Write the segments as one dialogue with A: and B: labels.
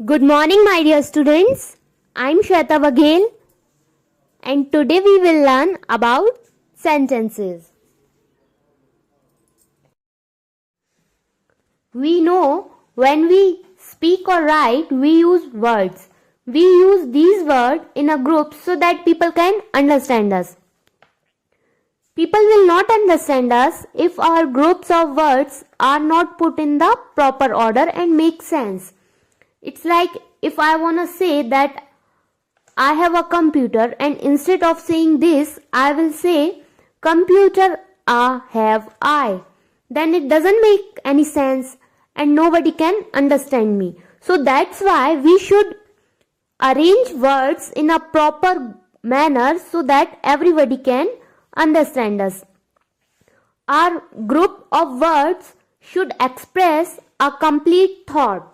A: Good morning, my dear students. I'm Shweta Baghel, and today we will learn about sentences. We know when we speak or write, we use words. We use these words in a group so that people can understand us. People will not understand us if our groups of words are not put in the proper order and make sense. It's like if I want to say that I have a computer, and instead of saying this, I will say computer have I. Then it doesn't make any sense and nobody can understand me. So that's why we should arrange words in a proper manner so that everybody can understand us. Our group of words should express a complete thought.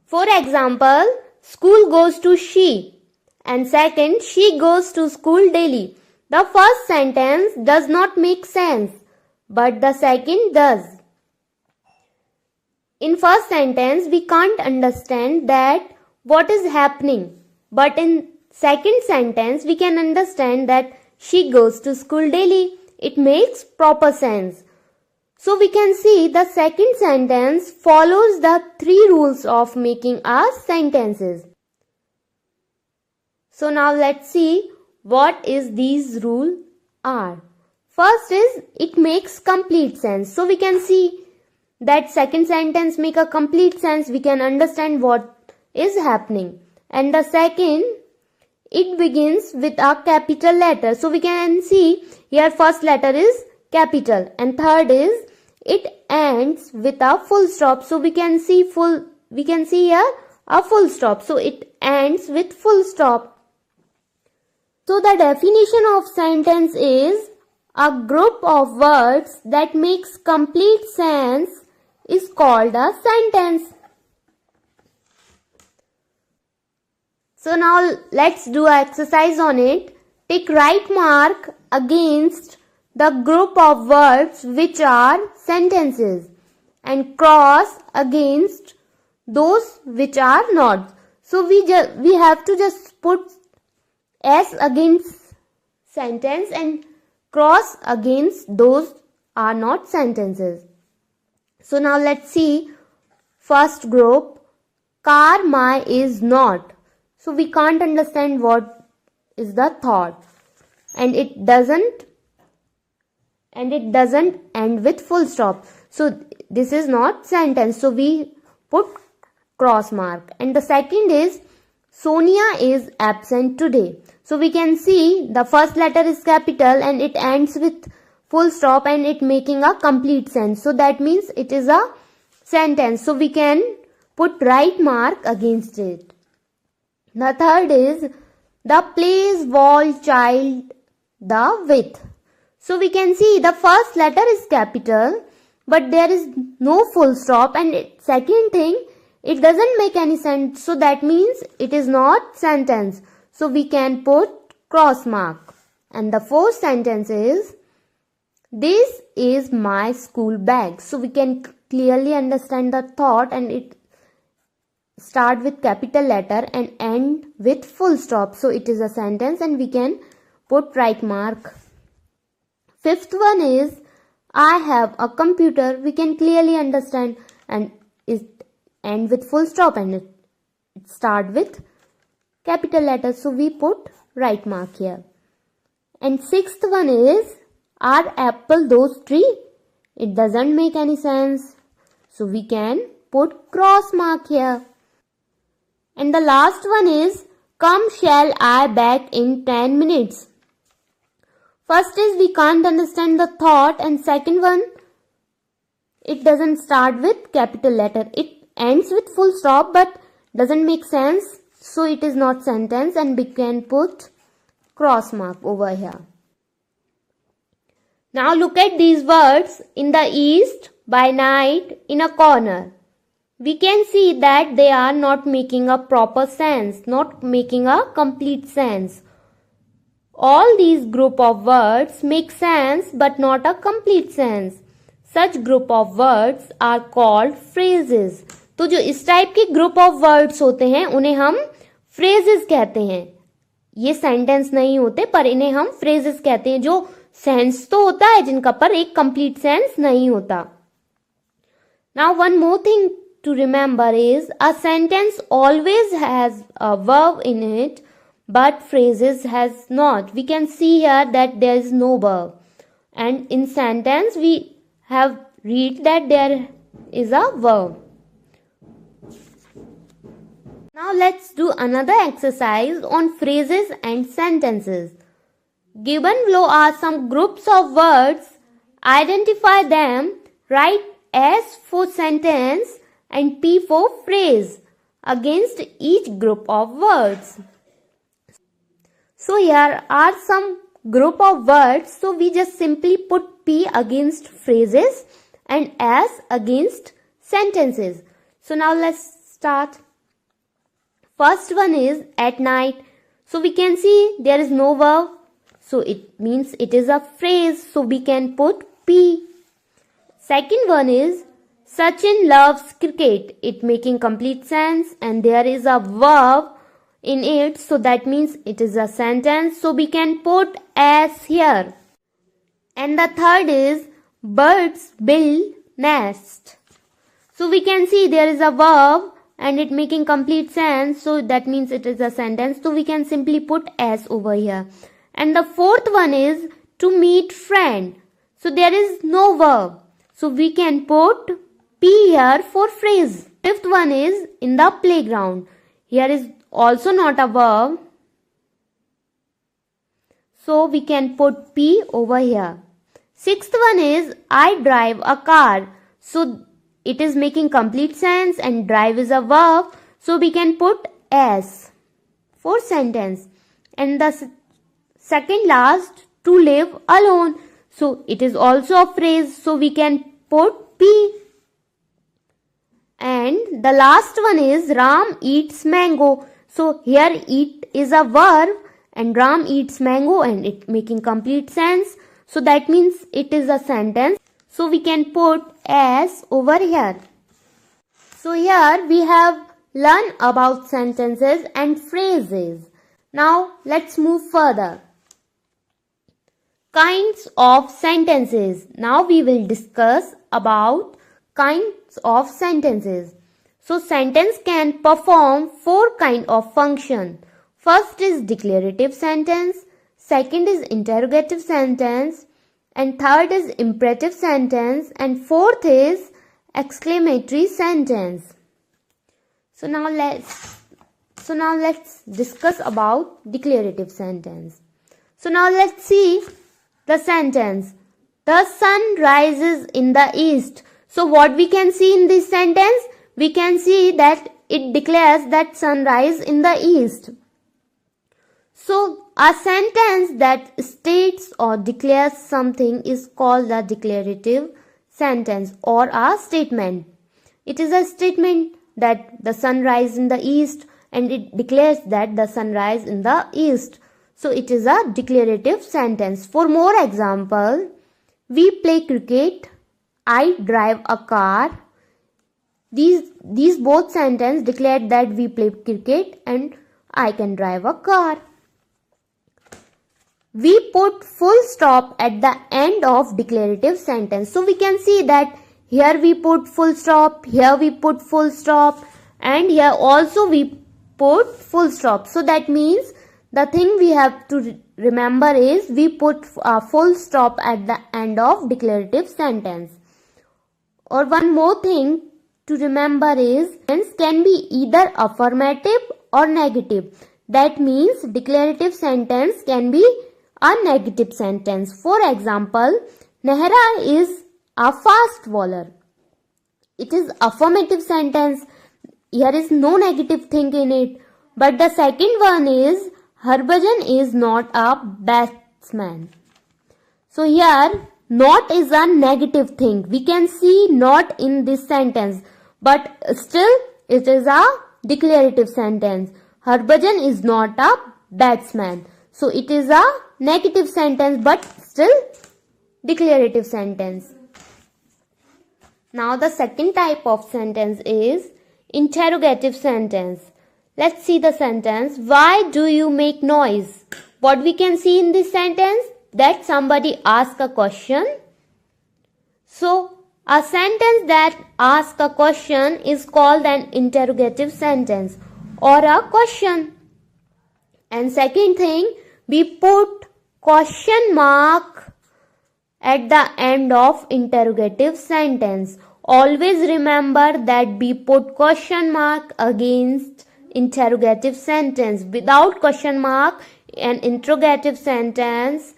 A: For example, school goes to she, and second, she goes to school daily. The first sentence does not make sense, but the second does. In first sentence, we can't understand that what is happening, but in second sentence, we can understand that she goes to school daily. It makes proper sense. So we can see the second sentence follows the three rules of making our sentences. So now let's see what is these rules are. First is it makes complete sense. So we can see that second sentence make a complete sense. We can understand what is happening. And the second, it begins with a capital letter. So we can see here first letter is capital, and third is it ends with a full stop. So we can see here a full stop. So it ends with full stop. So the definition of sentence is a group of words that makes complete sense is called a sentence. So now let's do an exercise on it. Take right mark against the group of words which are sentences and cross against those which are not. So we have to just put S against sentence and cross against those are not sentences. So now let's see first group, car my is not. So we can't understand what is the thought, and it doesn't end with full stop. So this is not sentence. So we put cross mark. And the second is Sonia is absent today. So we can see the first letter is capital and it ends with full stop and it making a complete sense. So that means it is a sentence. So we can put right mark against it. The third is the plays wall child the with. So we can see the first letter is capital, but there is no full stop, and second thing, it doesn't make any sense. So that means it is not sentence. So we can put cross mark. And the fourth sentence is this is my school bag. So we can clearly understand the thought, and it start with capital letter and end with full stop. So it is a sentence and we can put right mark. Fifth one is I have a computer. We can clearly understand, and it end with full stop and it start with capital letters. So we put right mark here. And sixth one is are apple those tree? It doesn't make any sense. So we can put cross mark here. And the last one is come shall I back in 10 minutes. First is we can't understand the thought, and second one, it doesn't start with capital letter. It ends with full stop but doesn't make sense. So it is not sentence and we can put cross mark over here. Now look at these words in the east, by night, in a corner. We can see that they are not making a proper sense, not making a complete sense. All these group of words make sense but not a complete sense. Such group of words are called phrases. तो जो इस type के group of words होते हैं उन्हें हम phrases कहते हैं. ये सेंटेंस नहीं होते पर इन्हें हम phrases कहते हैं, जो सेंस तो होता है जिनका पर एक कंप्लीट सेंस नहीं होता. Now one more thing to remember is a sentence always has a verb in it, but phrases has not. We can see here that there is no verb, and in sentence we have read that there is a verb. Now let's do another exercise on phrases and sentences. Given below are some groups of words. Identify them. Write S for sentence and P for phrase against each group of words. So here are some group of words. So we just simply put P against phrases and S against sentences. So now let's start. First one is at night. So we can see there is no verb. So it means it is a phrase. So we can put P. Second one is Sachin loves cricket. It making complete sense and there is a verb in it. So that means it is a sentence. So we can put S here. And the third is birds build nest. So we can see there is a verb and it making complete sense. So that means it is a sentence. So we can simply put S over here. And the fourth one is to meet friend. So there is no verb. So we can put P here for phrase. Fifth one is in the playground. Here is also not a verb. So we can put P over here. Sixth one is I drive a car. So it is making complete sense and drive is a verb. So we can put S for sentence. And the second last, to live alone. So it is also a phrase. So we can put P. And the last one is Ram eats mango. So here eat is a verb and Ram eats mango and it making complete sense. So that means it is a sentence. So we can put S over here. So here we have learned about sentences and phrases. Now let's move further. Kinds of sentences. Now we will discuss about kinds of sentences. So sentence can perform 4 kinds of function. First is declarative sentence, second is interrogative sentence, and third is imperative sentence, and fourth is exclamatory sentence. So now let's discuss about declarative sentence. So now let's see the sentence. The sun rises in the east. So what we can see in this sentence? We can see that it declares that sunrise in the east. So a sentence that states or declares something is called a declarative sentence or a statement. It is a statement that the sun rises in the east and it declares that the sunrise in the east. So it is a declarative sentence. For more example, we play cricket, I drive a car. These both sentences declared that we play cricket and I can drive a car. We put full stop at the end of declarative sentence. So we can see that here we put full stop, here we put full stop, and here also we put full stop. So that means the thing we have to remember is we put a full stop at the end of declarative sentence. Or one more thing to remember is sentence can be either affirmative or negative. That means declarative sentence can be a negative sentence. For example, Nehra is a fast bowler. It is affirmative sentence. Here is no negative thing in it. But the second one is Harbhajan is not a batsman. So here not is a negative thing. We can see not in this sentence. But still it is a declarative sentence. Harbhajan is not a batsman. So it is a negative sentence but still declarative sentence. Now the second type of sentence is interrogative sentence. Let's see the sentence. Why do you make noise? What we can see in this sentence? That somebody asks a question. So a sentence that asks a question is called an interrogative sentence or a question. And second thing, we put question mark at the end of interrogative sentence. Always remember that we put question mark against interrogative sentence. Without question mark, an interrogative sentence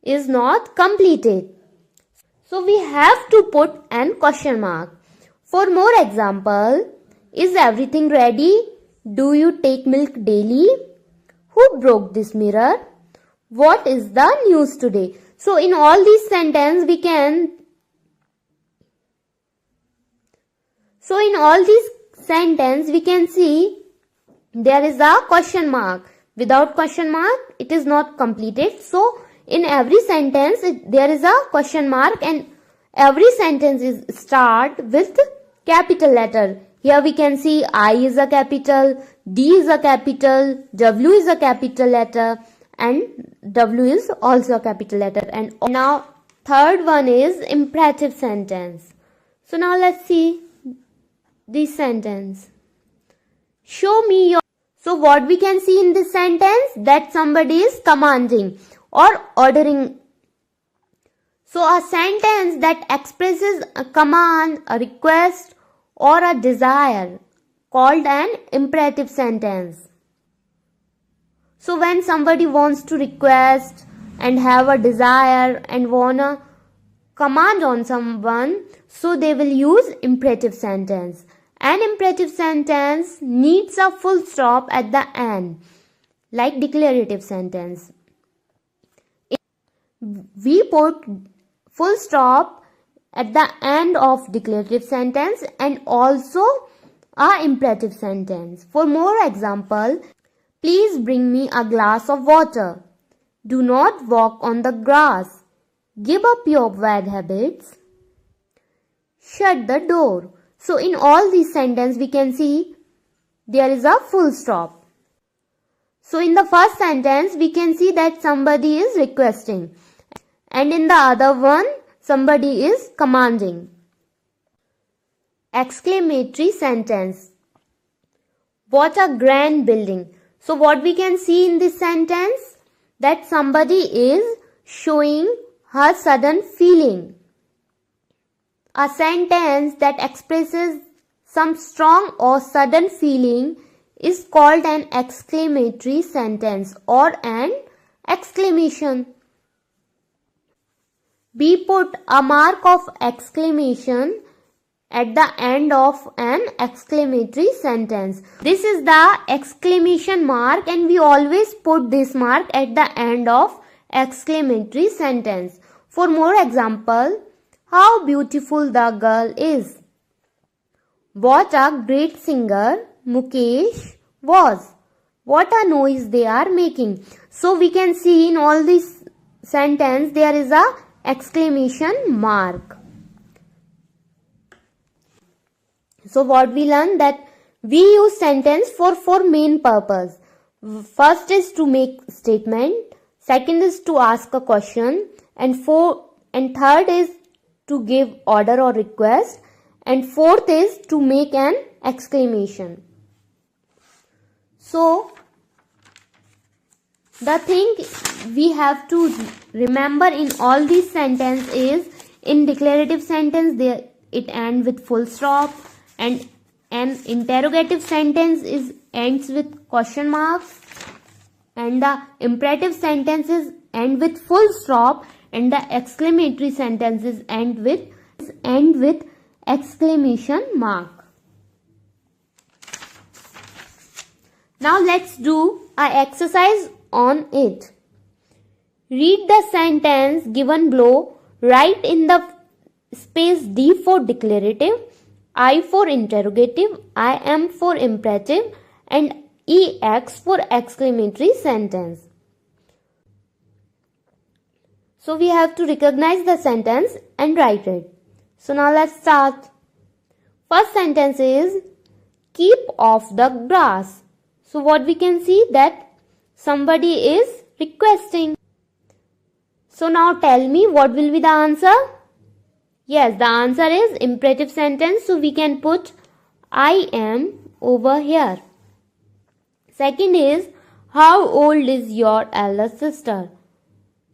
A: is not completed. So we have to put an question mark. For more example, is everything ready? Do you take milk daily? Who broke this mirror? What is the news today? So in all these sentences we can see there is a question mark. Without question mark it is not completed. So in every sentence there is a question mark and every sentence is start with capital letter. Here we can see I is a capital, D is a capital, W is a capital letter and W is also a capital letter. And now third one is imperative sentence. So now let's see this sentence. Show me your. So what we can see in this sentence? That somebody is commanding or ordering. So a sentence that expresses a command, a request or a desire called an imperative sentence. So when somebody wants to request and have a desire and wanna command on someone, so they will use imperative sentence. An imperative sentence needs a full stop at the end, like declarative sentence. We put full stop at the end of declarative sentence and also a imperative sentence. For more example, please bring me a glass of water. Do not walk on the grass. Give up your bad habits. Shut the door. So in all these sentences we can see there is a full stop. So in the first sentence we can see that somebody is requesting and in the other one somebody is commanding. Exclamatory sentence. What a grand building. So what we can see in this sentence? That somebody is showing her sudden feeling. A sentence that expresses some strong or sudden feeling is called an exclamatory sentence or an exclamation. We put a mark of exclamation at the end of an exclamatory sentence. This is the exclamation mark and we always put this mark at the end of exclamatory sentence. For more example, how beautiful the girl is. What a great singer Mukesh was. What a noise they are making. So we can see in all these sentences there is a exclamation mark. So what we learned that we use sentence for four main purpose. First is to make statement, second is to ask a question, and third is to give order or request, and fourth is to make an exclamation. So the thing we have to remember in all these sentences is in declarative sentence it ends with full stop and an interrogative sentence ends with question marks and the imperative sentences end with full stop and the exclamatory sentences end with exclamation mark. Now let's do an exercise on it. Read the sentence given below. Write in the space D for declarative, I for interrogative, I am for imperative, and EX for exclamatory sentence. So we have to recognize the sentence and write it. So now let's start. First sentence is keep off the grass. So what we can see that somebody is requesting. So now tell me what will be the answer? Yes, the answer is imperative sentence. So we can put I am over here. Second is how old is your elder sister?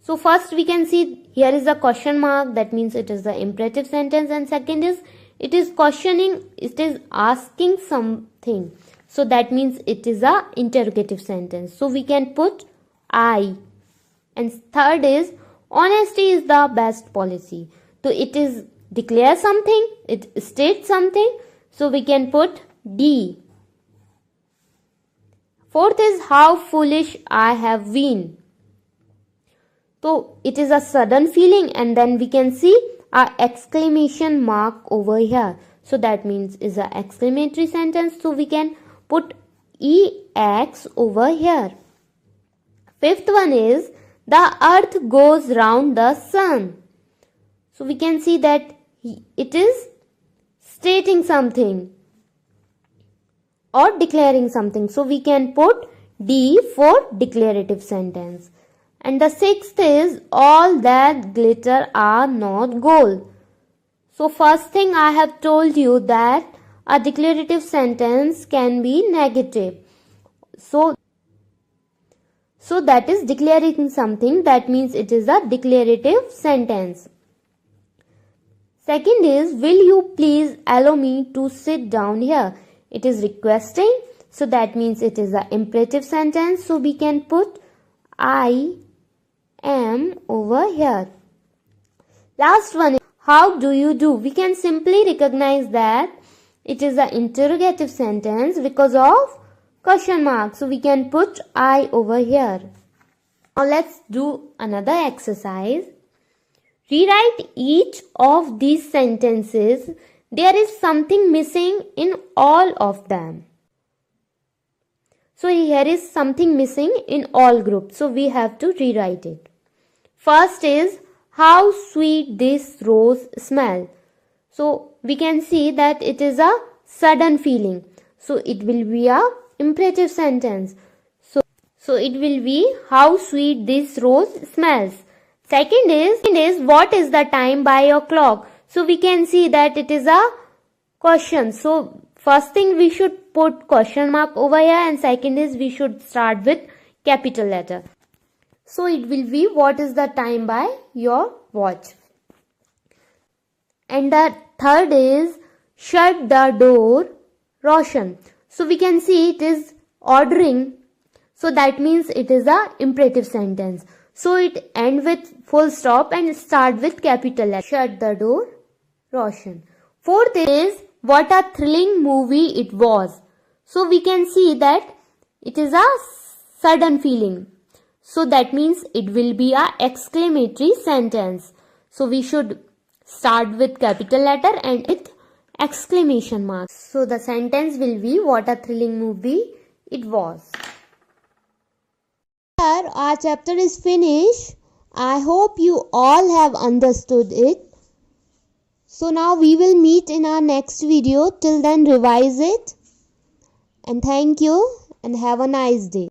A: So first we can see here is a question mark, that means it is the imperative sentence, and second is it is questioning, it is asking something. So that means it is a interrogative sentence. So we can put I. And third is honesty is the best policy. So it is declare something, it states something. So we can put D. Fourth is how foolish I have been. So it is a sudden feeling, and then we can see a exclamation mark over here. So that means is a exclamatory sentence. So we can put EX over here. Fifth one is the earth goes round the sun. So we can see that it is stating something or declaring something. So we can put D for declarative sentence. And the sixth is all that glitter are not gold. So first thing I have told you that a declarative sentence can be negative. So that is declaring something, that means it is a declarative sentence. Second is will you please allow me to sit down here? It is requesting, so that means it is an imperative sentence. So we can put I am over here. Last one is how do you do? We can simply recognize that it is an interrogative sentence because of question mark. So we can put I over here. Now let's do another exercise. Rewrite each of these sentences. There is something missing in all of them. So here is something missing in all groups. So we have to rewrite it. First is how sweet this rose smell. So we can see that it is a sudden feeling. So it will be a imperative sentence. So it will be how sweet this rose smells. Second is what is the time by your clock. So we can see that it is a question. So first thing we should put question mark over here, and second is we should start with capital letter. So it will be what is the time by your watch. And the third is shut the door, Roshan. So we can see it is ordering. So that means it is a imperative sentence. So it end with full stop and start with capital letter. Shut the door, Roshan. Fourth is what a thrilling movie it was. So we can see that it is a sudden feeling. So that means it will be a exclamatory sentence. So we should start with capital letter and with exclamation mark. So the sentence will be what a thrilling movie it was. Here our chapter is finished. I hope you all have understood it. So now we will meet in our next video. Till then revise it. And thank you and have a nice day.